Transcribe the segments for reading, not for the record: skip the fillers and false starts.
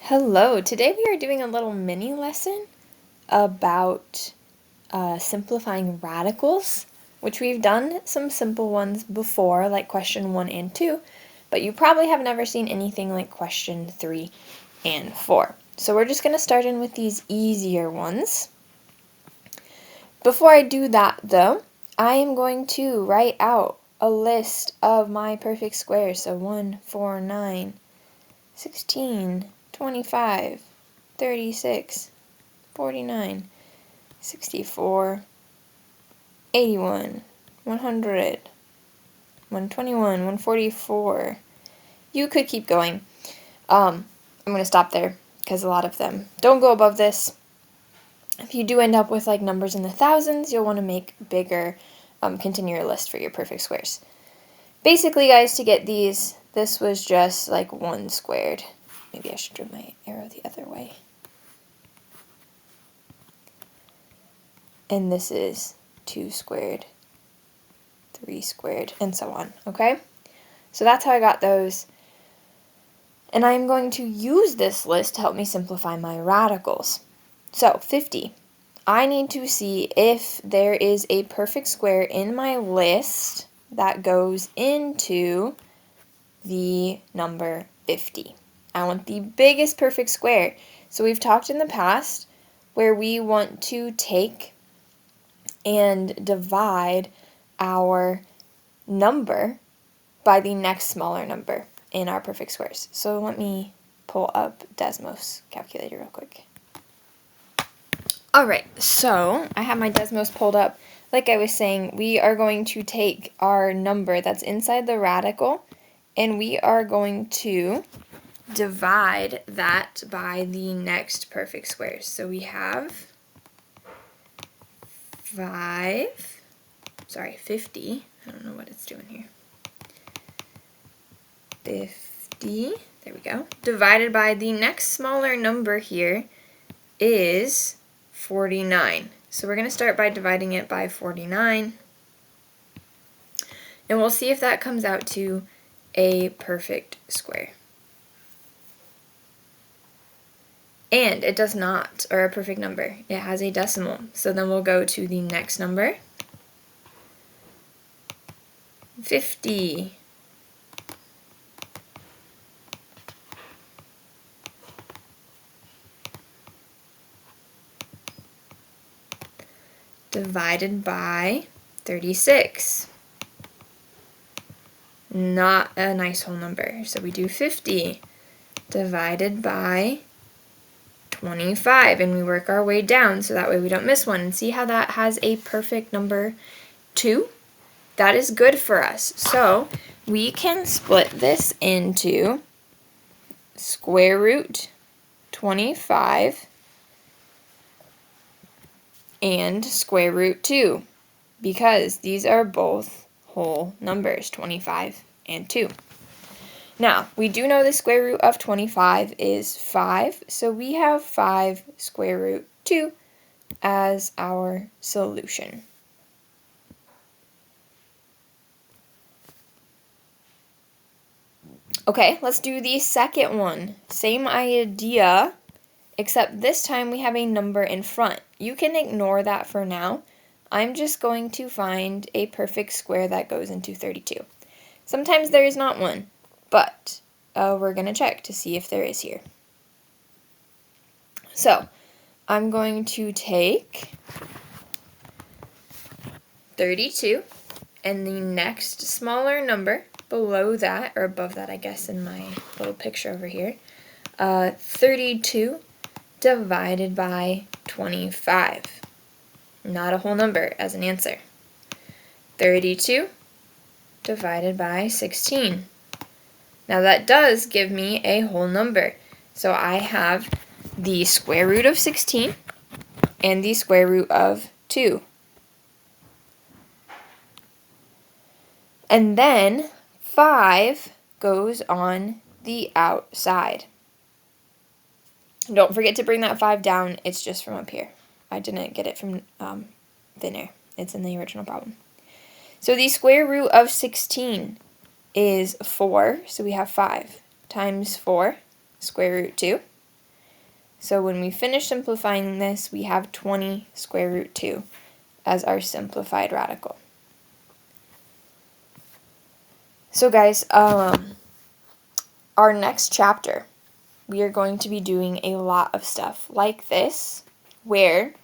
Hello, today we are doing a little mini lesson about simplifying radicals, which we've done some simple ones before, like question 1 and 2, but you probably have never seen anything like question 3 and 4. So we're just going to start in with these easier ones. Before I do that though, I am going to write out a list of my perfect squares. So 1, 4, 9, 16, 25, 36, 49, 64, 81, 100, 121, 144. You could keep going. I'm going to stop there because a lot of them don't go above this. If you do end up with like numbers in the thousands, you'll want to make bigger, continue your list for your perfect squares. Basically, guys, to get these, this was just like 1 squared. Maybe I should do my arrow the other way. And this is 2 squared, 3 squared, and so on, okay? So that's how I got those. And I'm going to use this list to help me simplify my radicals. So 50. I need to see if there is a perfect square in my list that goes into the number 50. I want the biggest perfect square. So we've talked in the past where we want to take and divide our number by the next smaller number in our perfect squares. So let me pull up Desmos calculator real quick. Alright, so I have my Desmos pulled up. Like I was saying, we are going to take our number that's inside the radical and we are going to divide that by the next perfect squares. So we have 50. I don't know what it's doing here. 50, there we go, divided by the next smaller number here is 49. So we're going to start by dividing it by 49. And we'll see if that comes out to a perfect square. And it does not, or a perfect number. It has a decimal. So then we'll go to the next number. 50. Divided by 36. Not a nice whole number. So we do 50 divided by 25, and we work our way down so that way we don't miss one. And see how that has a perfect number 2? That is good for us. So we can split this into square root 25 and square root 2 because these are both whole numbers, 25 and 2. Now, we do know the square root of 25 is 5, so we have 5 square root 2 as our solution. Okay, let's do the second one. Same idea, except this time we have a number in front. You can ignore that for now. I'm just going to find a perfect square that goes into 32. Sometimes there is not one, but we're going to check to see if there is here. So I'm going to take 32 and the next smaller number below that, or above that I guess in my little picture over here, 32 divided by 25. Not a whole number as an answer. 32 divided by 16. Now that does give me a whole number. So I have the square root of 16 and the square root of 2. And then 5 goes on the outside. Don't forget to bring that 5 down. It's just from up here. I didn't get it from thin air. It's in the original problem. So the square root of 16 is 4. So we have 5 times 4, square root 2. So when we finish simplifying this, we have 20 square root 2 as our simplified radical. So guys, our next chapter, we are going to be doing a lot of stuff like this, where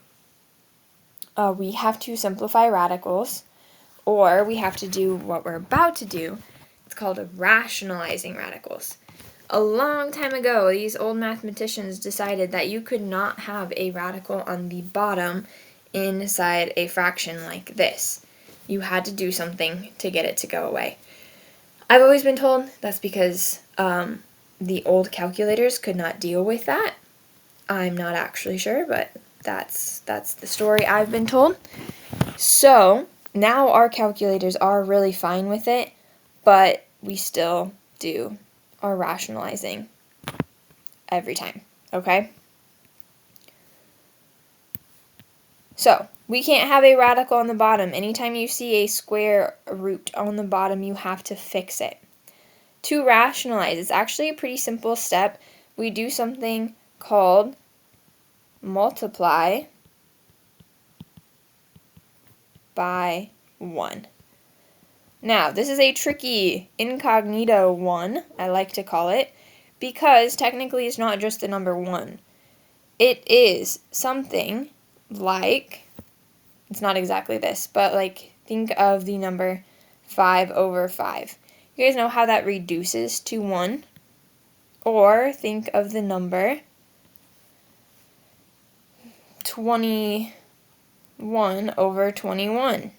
we have to simplify radicals, or we have to do what we're about to do. It's called rationalizing radicals. A long time ago, these old mathematicians decided that you could not have a radical on the bottom inside a fraction like this. You had to do something to get it to go away. I've always been told that's because the old calculators could not deal with that. I'm not actually sure, but that's the story I've been told. So now our calculators are really fine with it, but we still do our rationalizing every time, okay? So we can't have a radical on the bottom. Anytime you see a square root on the bottom, you have to fix it. To rationalize, it's actually a pretty simple step. We do something called multiply by 1. Now, this is a tricky incognito one, I like to call it, because technically it's not just the number 1. It is something like, it's not exactly this, but like think of the number 5 over 5. You guys know how that reduces to 1? Or think of the number 21 over 21.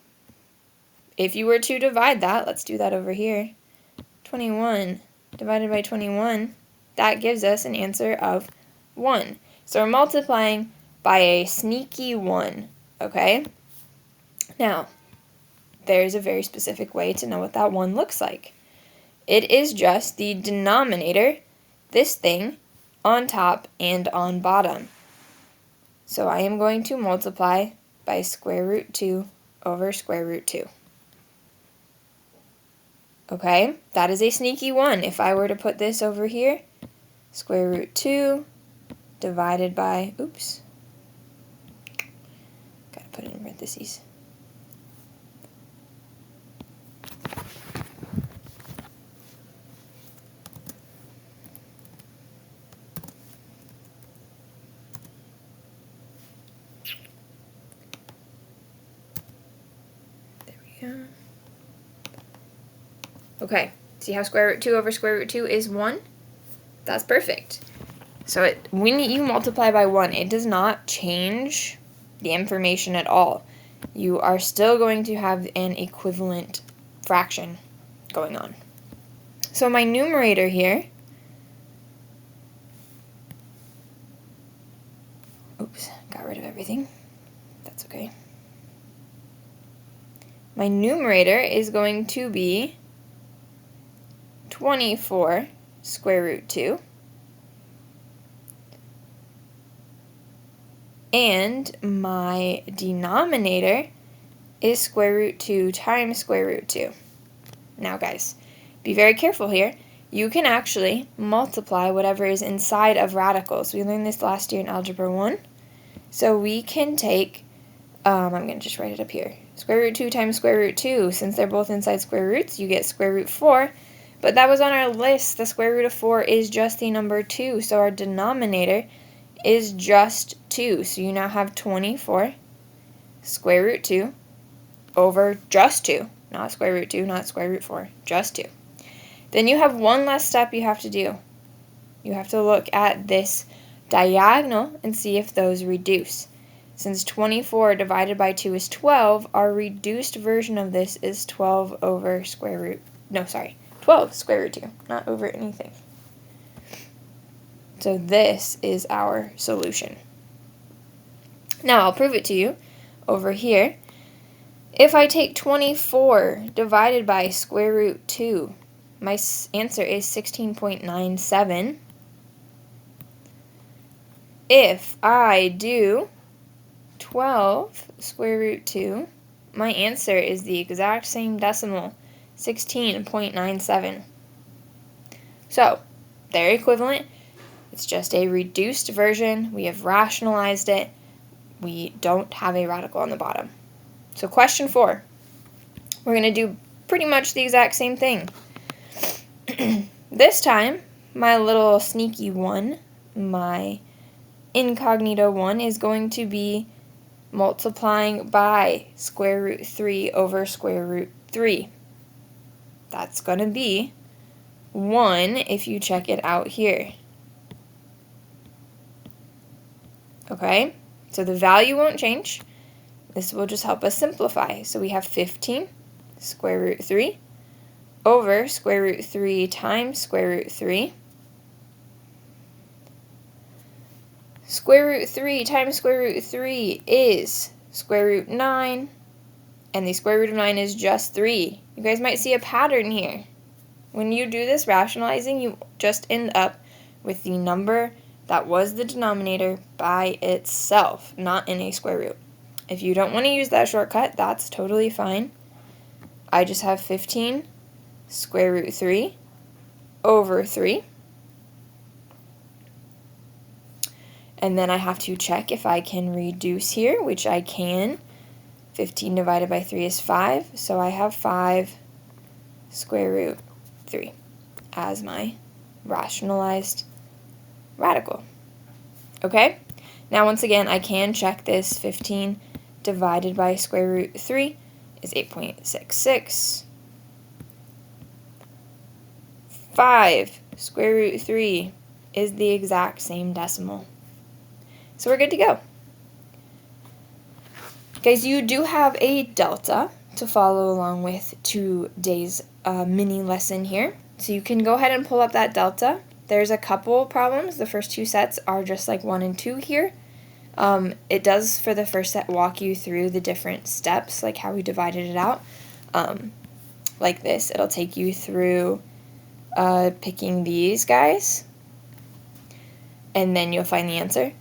If you were to divide that, let's do that over here, 21 divided by 21, that gives us an answer of 1. So we're multiplying by a sneaky 1, okay? Now, there's a very specific way to know what that 1 looks like. It is just the denominator, this thing, on top and on bottom. So I am going to multiply by square root 2 over square root 2. Okay, that is a sneaky 1. If I were to put this over here, square root 2 divided by, oops, gotta put it in parentheses. There we go. Okay, see how square root 2 over square root 2 is 1? That's perfect. So when you multiply by 1, it does not change the information at all. You are still going to have an equivalent fraction going on. So my numerator here, oops, got rid of everything. That's okay. My numerator is going to be 24 square root 2. And my denominator is square root 2 times square root 2. Now guys, be very careful here. You can actually multiply whatever is inside of radicals. We learned this last year in Algebra 1. So we can take, I'm going to just write it up here. Square root 2 times square root 2. Since they're both inside square roots, you get square root 4. But that was on our list. The square root of 4 is just the number 2. So our denominator is just 2. So you now have 24 square root 2 over just 2. Not square root 2, not square root 4, just 2. Then you have one last step you have to do. You have to look at this diagonal and see if those reduce. Since 24 divided by 2 is 12, our reduced version of this is 12 over square root, 12 square root 2, not over anything. So this is our solution. Now I'll prove it to you over here. If I take 24 divided by square root 2, my answer is 16.97. If I do 12 square root 2, my answer is the exact same decimal, 16.97. So, they're equivalent. It's just a reduced version. We have rationalized it. We don't have a radical on the bottom. So question 4. We're going to do pretty much the exact same thing. This time, my little sneaky one, my incognito one, is going to be multiplying by square root 3 over square root 3. That's going to be 1 if you check it out here. Okay, so the value won't change. This will just help us simplify. So we have 15 square root 3 over square root 3 times square root 3. Square root 3 times square root 3 is square root 9, and the square root of 9 is just 3. You guys might see a pattern here. When you do this rationalizing, you just end up with the number that was the denominator by itself, not in a square root. If you don't want to use that shortcut, that's totally fine. I just have 15 square root 3 over 3. And then I have to check if I can reduce here, which I can. 15 divided by 3 is 5, so I have 5 square root 3 as my rationalized radical. Okay? Now once again, I can check this. 15 divided by square root 3 is 8.66. 5 square root 3 is the exact same decimal. So we're good to go. Guys, you do have a delta to follow along with today's mini lesson here. So you can go ahead and pull up that delta. There's a couple problems. The first 2 sets are just like 1 and 2 here. It does, for the first set, walk you through the different steps, like how we divided it out. Like this, it'll take you through picking these guys, and then you'll find the answer.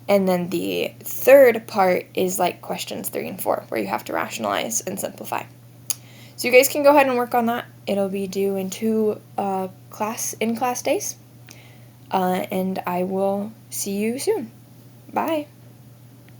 And then the third part is like questions 3 and 4, where you have to rationalize and simplify. So you guys can go ahead and work on that. It'll be due in 2 in-class days. And I will see you soon. Bye.